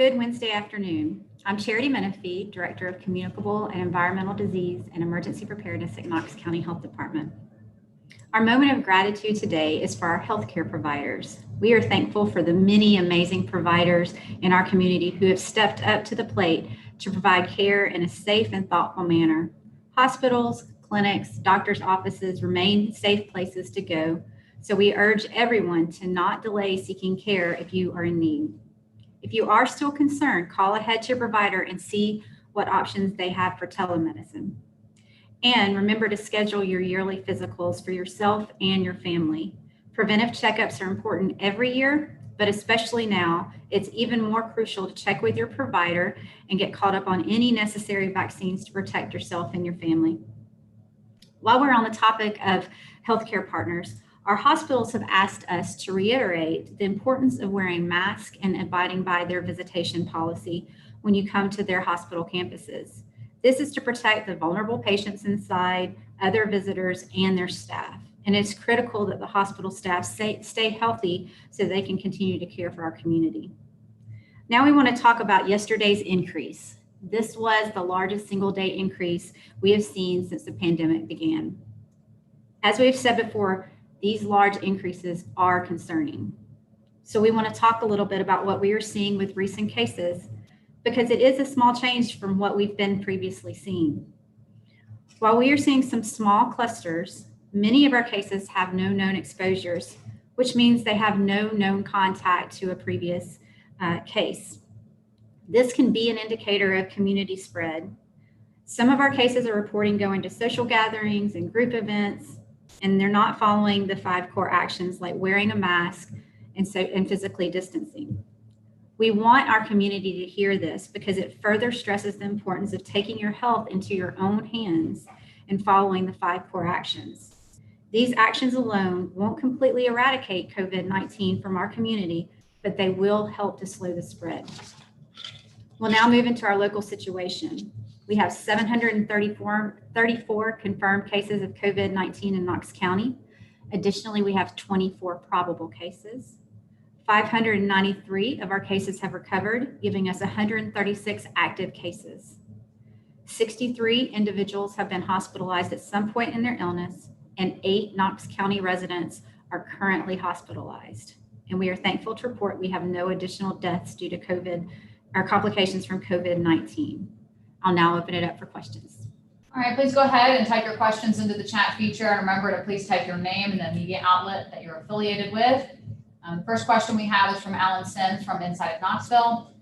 Good Wednesday afternoon. I'm Charity Menefee, Director of Communicable and Environmental Disease and Emergency Preparedness at Knox County Health Department. Our moment of gratitude today is for our healthcare providers. We are thankful for the many amazing providers in our community who have stepped up to the plate to provide care in a safe and thoughtful manner. Hospitals, clinics, doctors' offices remain safe places to go, so we urge everyone to not delay seeking care if you are in need. If you are still concerned, call ahead to your provider and see what options they have for telemedicine. And remember to schedule your yearly physicals for yourself and your family. Preventive checkups are important every year, but especially now, it's even more crucial to check with your provider and get caught up on any necessary vaccines to protect yourself and your family. While we're on the topic of healthcare partners, our hospitals have asked us to reiterate the importance of wearing masks and abiding by their visitation policy when you come to their hospital campuses. This is to protect the vulnerable patients inside, other visitors, and their staff. And it's critical that the hospital staff stay healthy so they can continue to care for our community. Now we want to talk about yesterday's increase. This was the largest single day increase we have seen since the pandemic began. As we've said before, these large increases are concerning. So we want to talk a little bit about what we are seeing with recent cases, because it is a small change from what we've been previously seeing. While we are seeing some small clusters, many of our cases have no known exposures, which means they have no known contact to a previous case. This can be an indicator of community spread. Some of our cases are reporting going to social gatherings and group events, and they're not following the 5 core actions like wearing a mask and physically distancing. We want our community to hear this because it further stresses the importance of taking your health into your own hands and following the 5 core actions. These actions alone won't completely eradicate COVID-19 from our community, but they will help to slow the spread. We'll now move into our local situation. We have 734 confirmed cases of COVID-19 in Knox County. Additionally, we have 24 probable cases. 593 of our cases have recovered, giving us 136 active cases. 63 individuals have been hospitalized at some point in their illness, and 8 Knox County residents are currently hospitalized. And we are thankful to report we have no additional deaths due to COVID or complications from COVID-19. I'll now open it up for questions. All right, please go ahead and type your questions into the chat feature, and remember to please type your name and the media outlet that you're affiliated with. The first question we have is from Alan Sims from inside of Knoxville.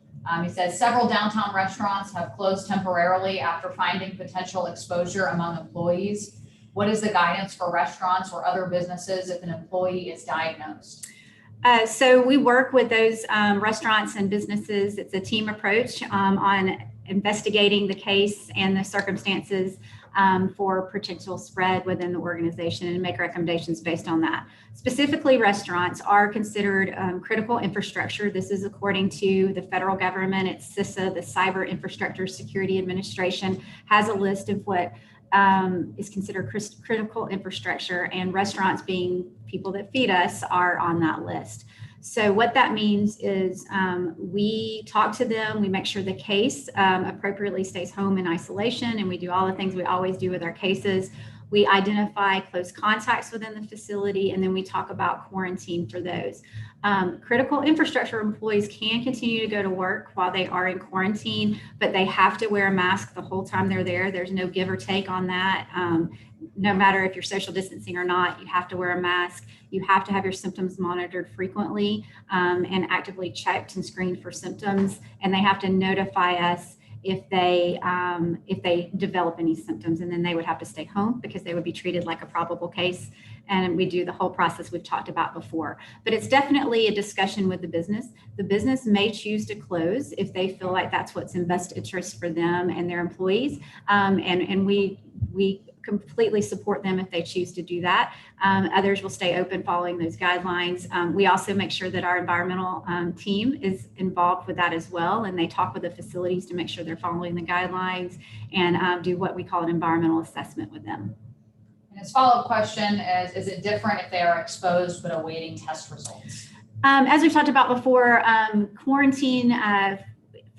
He says, several downtown restaurants have closed temporarily after finding potential exposure among employees. What is the guidance for restaurants or other businesses if an employee is diagnosed? So we work with those restaurants and businesses. It's a team approach on investigating the case and the circumstances for potential spread within the organization and make recommendations based on that. Specifically, restaurants are considered critical infrastructure. This is according to the federal government. It's CISA, the Cyber Infrastructure Security Administration, has a list of what is considered critical infrastructure, and restaurants, being people that feed us, are on that list. So what that means is we talk to them, we make sure the case appropriately stays home in isolation, and we do all the things we always do with our cases. We identify close contacts within the facility, and then we talk about quarantine for those. Critical infrastructure employees can continue to go to work while they are in quarantine, but they have to wear a mask the whole time they're there. There's no give or take on that. No matter if you're social distancing or not, you have to wear a mask. You have to have your symptoms monitored frequently and actively checked and screened for symptoms. And they have to notify us if they develop any symptoms, and then they would have to stay home because they would be treated like a probable case. And we do the whole process we've talked about before. But it's definitely a discussion with the business. The business may choose to close if they feel like that's what's in best interest for them and their employees. And we completely support them if they choose to do that. Others will stay open following those guidelines. We also make sure that our environmental team is involved with that as well, and they talk with the facilities to make sure they're following the guidelines and do what we call an environmental assessment with them. And his follow-up question is it different if they are exposed but awaiting test results? As we've talked about before, quarantine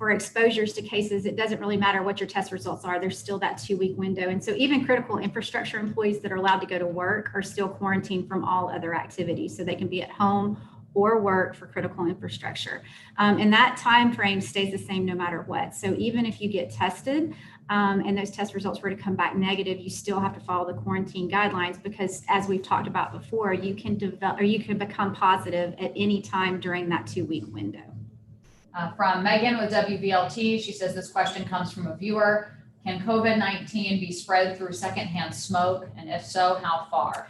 for exposures to cases, it doesn't really matter what your test results are. There's still that 2-week window. And so even critical infrastructure employees that are allowed to go to work are still quarantined from all other activities. So they can be at home or work for critical infrastructure. And that time frame stays the same no matter what. So even if you get tested and those test results were to come back negative, you still have to follow the quarantine guidelines, because as we've talked about before, you can develop or you can become positive at any time during that 2-week window. From Megan with WVLT, she says this question comes from a viewer. Can COVID-19 be spread through secondhand smoke? And if so, how far?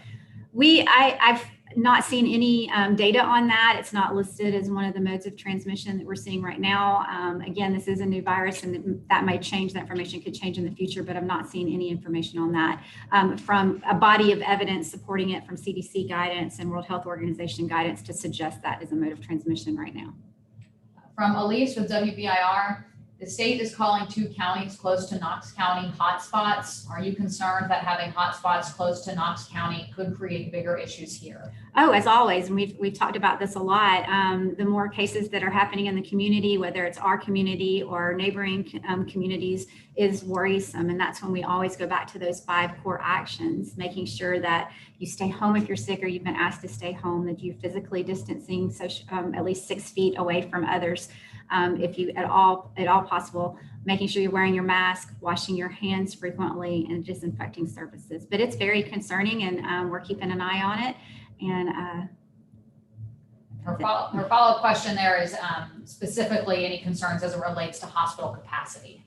I've not seen any data on that. It's not listed as one of the modes of transmission that we're seeing right now. Again, this is a new virus, and that might change. That information could change in the future, but I'm not seeing any information on that from a body of evidence supporting it from CDC guidance and World Health Organization guidance to suggest that is a mode of transmission right now. From Elise with WBIR, the state is calling 2 counties close to Knox County hotspots. Are you concerned that having hotspots close to Knox County could create bigger issues here? Oh, as always, and we've talked about this a lot. The more cases that are happening in the community, whether it's our community or neighboring communities, is worrisome. And that's when we always go back to those 5 core actions, making sure that you stay home if you're sick or you've been asked to stay home, that you physically distancing at least 6 feet away from others. If you at all possible, making sure you're wearing your mask, washing your hands frequently, and disinfecting surfaces. But it's very concerning, and we're keeping an eye on it. And her follow-up question there is specifically any concerns as it relates to hospital capacity.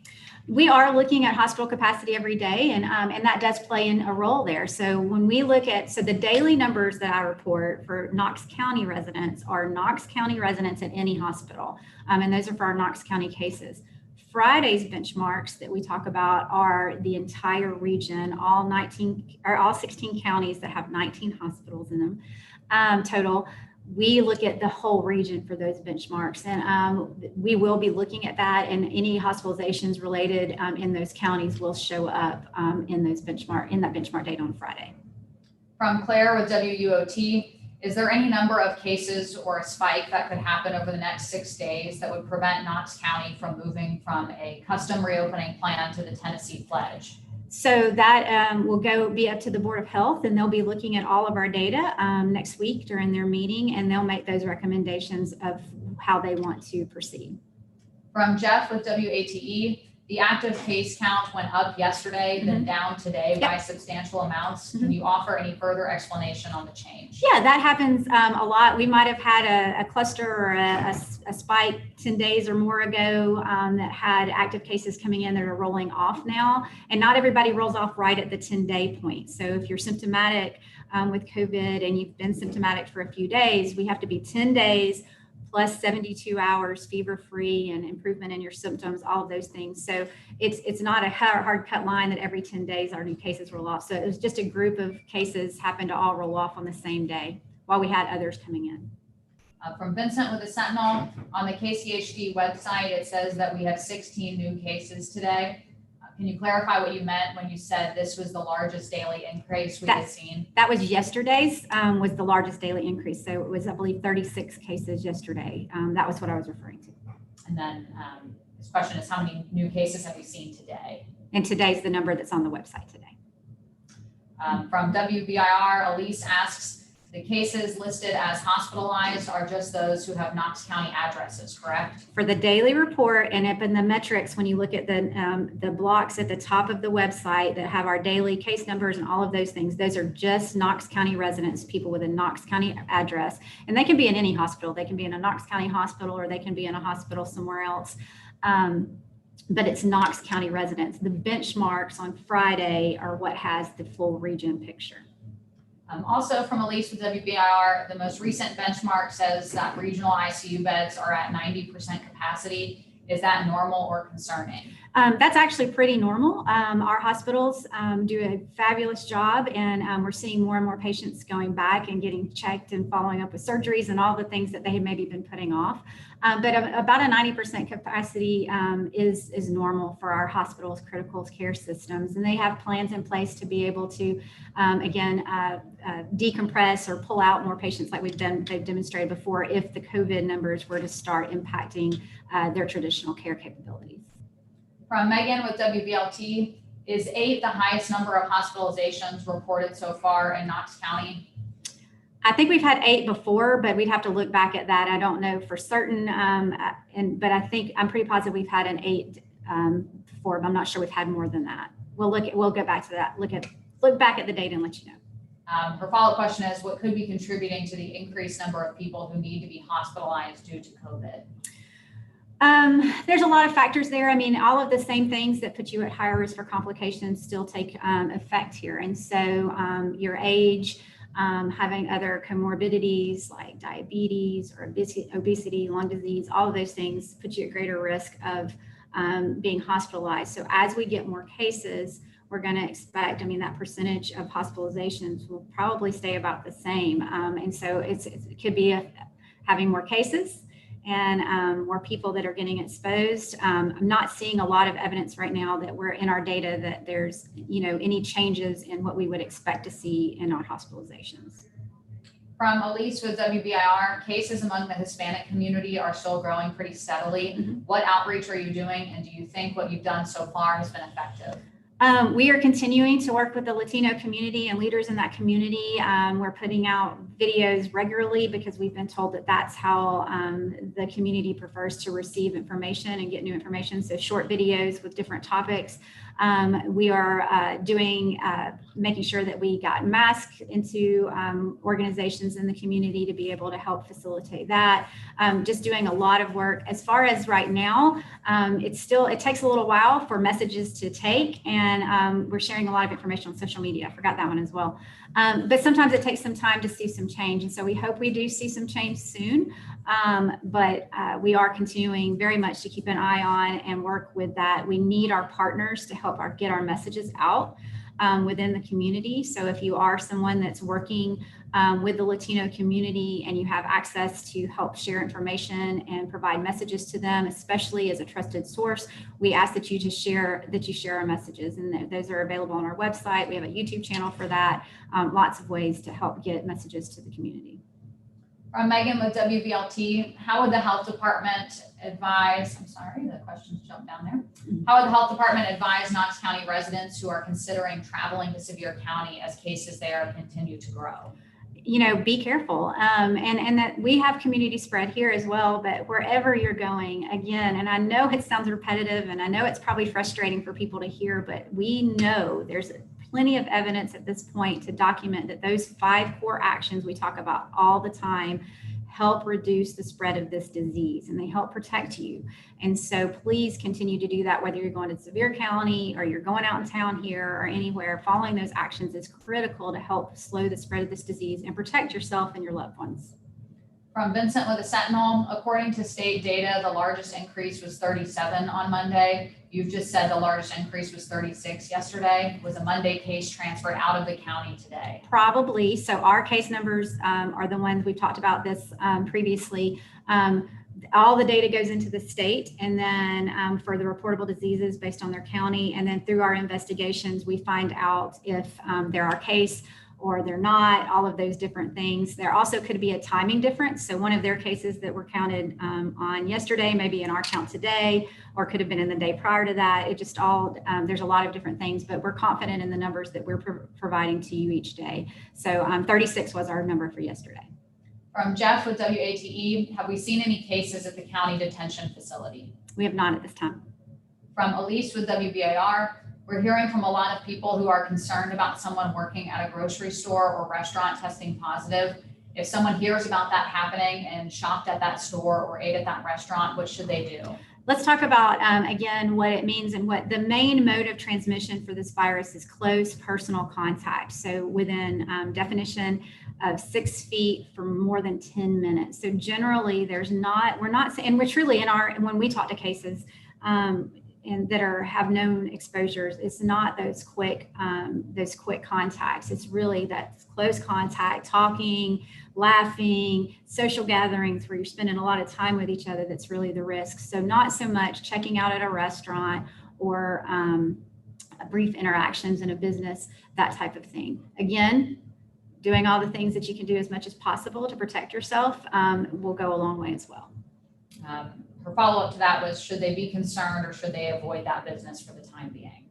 We are looking at hospital capacity every day, and that does play in a role there. So when we look at, the daily numbers that I report for Knox County residents are Knox County residents at any hospital, and those are for our Knox County cases. Friday's benchmarks that we talk about are the entire region, all 16 counties that have 19 hospitals in them total. We look at the whole region for those benchmarks, and we will be looking at that, and any hospitalizations related in those counties will show up in that benchmark data on Friday. From Claire with WUOT, is there any number of cases or a spike that could happen over the next 6 days that would prevent Knox County from moving from a custom reopening plan to the Tennessee pledge? So that will be up to the Board of Health, and they'll be looking at all of our data next week during their meeting, and they'll make those recommendations of how they want to proceed. From Jeff with WATE, the active case count went up yesterday, then down today by substantial amounts. Can you offer any further explanation on the change? Yeah, that happens a lot. We might have had a cluster or a spike 10 days or more ago that had active cases coming in that are rolling off now. And not everybody rolls off right at the 10-day point. So if you're symptomatic with COVID and you've been symptomatic for a few days, we have to be 10 days plus 72 hours fever-free and improvement in your symptoms, all of those things. So it's not a hard cut line that every 10 days our new cases roll off. So it was just a group of cases happened to all roll off on the same day while we had others coming in. From Vincent with the Sentinel, on the KCHD website, it says that we have 16 new cases today. Can you clarify what you meant when you said this was the largest daily increase we had seen? That was yesterday's, was the largest daily increase. So it was, I believe, 36 cases yesterday. That was what I was referring to. And then this question is, how many new cases have we seen today? And today's the number that's on the website today. From WBIR, Elise asks, the cases listed as hospitalized are just those who have Knox County addresses, correct? For the daily report and up in the metrics, when you look at the blocks at the top of the website that have our daily case numbers and all of those things, those are just Knox County residents, people with a Knox County address. And they can be in any hospital. They can be in a Knox County hospital, or they can be in a hospital somewhere else. But it's Knox County residents. The benchmarks on Friday are what has the full region picture. Also from Elise with WBIR, the most recent benchmark says that regional ICU beds are at 90% capacity. Is that normal or concerning? That's actually pretty normal. Our hospitals do a fabulous job, and we're seeing more and more patients going back and getting checked and following up with surgeries and all the things that they had maybe been putting off. But about a 90% capacity is normal for our hospitals, critical care systems, and they have plans in place to be able to, decompress or pull out more patients like they've demonstrated before if the COVID numbers were to start impacting their traditional care capabilities. From Megan with WBLT, is 8 the highest number of hospitalizations reported so far in Knox County? I think we've had 8 before, but we'd have to look back at that. I don't know for certain, but I'm pretty positive we've had an 8 before, but I'm not sure we've had more than that. We'll get back to that. Look back at the data and let you know. Her follow-up question is, what could be contributing to the increased number of people who need to be hospitalized due to COVID? There's a lot of factors there. I mean, all of the same things that put you at higher risk for complications still take effect here. And so your age, having other comorbidities like diabetes or obesity, lung disease, all of those things put you at greater risk of being hospitalized. So as we get more cases, we're going to expect, that percentage of hospitalizations will probably stay about the same. And so it could be having more cases and more people that are getting exposed. I'm not seeing a lot of evidence right now that we're in our data that there's, any changes in what we would expect to see in our hospitalizations. From Elise with WBIR, cases among the Hispanic community are still growing pretty steadily. Mm-hmm. What outreach are you doing, and do you think what you've done so far has been effective? We are continuing to work with the Latino community and leaders in that community. We're putting out videos regularly because we've been told that that's how the community prefers to receive information and get new information. So short videos with different topics. We are making sure that we got masks into organizations in the community to be able to help facilitate that. Just doing a lot of work. As far as right now, it takes a little while for messages to take, and we're sharing a lot of information on social media. I forgot that one as well. But sometimes it takes some time to see some change. And so we hope we do see some change soon. But we are continuing very much to keep an eye on and work with that. We need our partners to help get our messages out within the community. So if you are someone that's working with the Latino community and you have access to help share information and provide messages to them, especially as a trusted source, we ask that you share our messages, and those are available on our website. We have a YouTube channel for that. Lots of ways to help get messages to the community. From Megan with WVLT, how would the health department advise, the questions jumped down there. How would the health department advise Knox County residents who are considering traveling to Sevier County as cases there continue to grow? Be careful. And that we have community spread here as well, but wherever you're going, again, and I know it sounds repetitive and I know it's probably frustrating for people to hear, but we know there's plenty of evidence at this point to document that those 5 core actions we talk about all the time help reduce the spread of this disease, and they help protect you. And so please continue to do that, whether you're going to Sevier County or you're going out in town here or anywhere. Following those actions is critical to help slow the spread of this disease and protect yourself and your loved ones. From Vincent with the Sentinel, according to state data, the largest increase was 37 on Monday. You've just said the largest increase was 36 yesterday. Was a Monday case transferred out of the county today? Probably. So our case numbers are the ones we've talked about this previously. All the data goes into the state, and then for the reportable diseases based on their county, and then through our investigations, we find out if there are case or they're not, all of those different things. There also could be a timing difference. So one of their cases that were counted on yesterday, maybe in our count today, or could have been in the day prior to that. It just all, there's a lot of different things, but we're confident in the numbers that we're providing to you each day. So 36 was our number for yesterday. From Jeff with WATE, have we seen any cases at the county detention facility? We have not at this time. From Elise with WBIR, we're hearing from a lot of people who are concerned about someone working at a grocery store or restaurant testing positive. If someone hears about that happening and shopped at that store or ate at that restaurant, what should they do? Let's talk about, again, what it means and what the main mode of transmission for this virus is: close personal contact. So within definition of 6 feet for more than 10 minutes. So generally we're not saying, and we're truly when we talk to cases, and that have known exposures. It's not those quick contacts. It's really that close contact, talking, laughing, social gatherings where you're spending a lot of time with each other. That's really the risk. So not so much checking out at a restaurant or brief interactions in a business, that type of thing. Again, doing all the things that you can do as much as possible to protect yourself will go a long way as well. Her follow-up to that was, should they be concerned or should they avoid that business for the time being?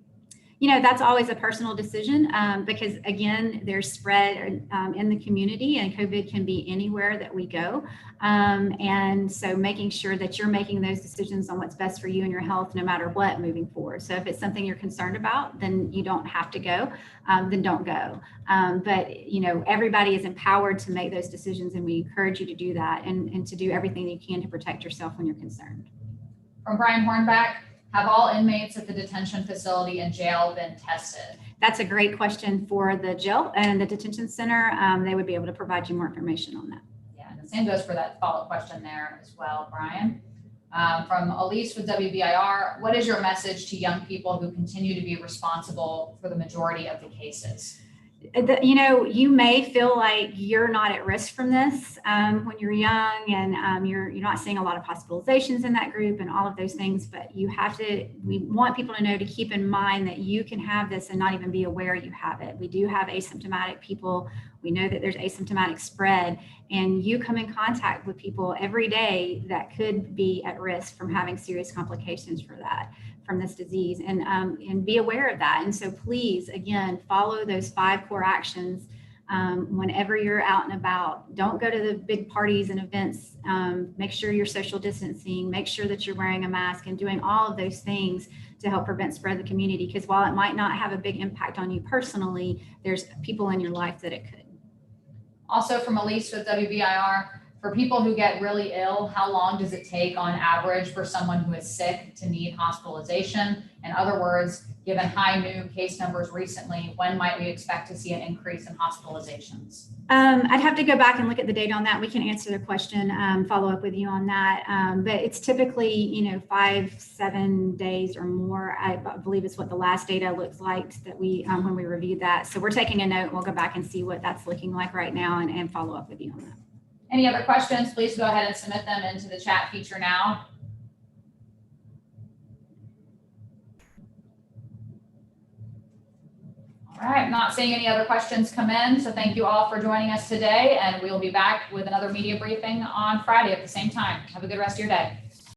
That's always a personal decision because, again, there's spread in the community, and COVID can be anywhere that we go. And so making sure that you're making those decisions on what's best for you and your health, no matter what, moving forward. So if it's something you're concerned about, then you don't have to go, then don't go. But, everybody is empowered to make those decisions, and we encourage you to do that and to do everything you can to protect yourself when you're concerned. From Brian Hornback, have all inmates at the detention facility and jail been tested? That's a great question for the jail and the detention center. They would be able to provide you more information on that. Yeah, and the same goes for that follow-up question there as well, Brian. From Elise with WBIR, what is your message to young people who continue to be responsible for the majority of the cases? You may feel like you're not at risk from this when you're young, and you're not seeing a lot of hospitalizations in that group and all of those things, but we want people to know to keep in mind that you can have this and not even be aware you have it. We do have asymptomatic people. We know that there's asymptomatic spread, and you come in contact with people every day that could be at risk from having serious complications from this disease, and be aware of that. And so please, again, follow those 5 core actions whenever you're out and about. Don't go to the big parties and events. Make sure you're social distancing, make sure that you're wearing a mask and doing all of those things to help prevent spread in the community, because while it might not have a big impact on you personally, there's people in your life that it could. Also from Elise with WBIR, for people who get really ill, how long does it take on average for someone who is sick to need hospitalization? In other words, given high new case numbers recently, when might we expect to see an increase in hospitalizations? I'd have to go back and look at the data on that. We can answer the question, follow up with you on that. But it's typically, 5-7 days or more. I believe it's what the last data looks like that we when we reviewed that. So we're taking a note. We'll go back and see what that's looking like right now and follow up with you on that. Any other questions, please go ahead and submit them into the chat feature now. All right, I'm not seeing any other questions come in, so thank you all for joining us today, and we'll be back with another media briefing on Friday at the same time. Have a good rest of your day.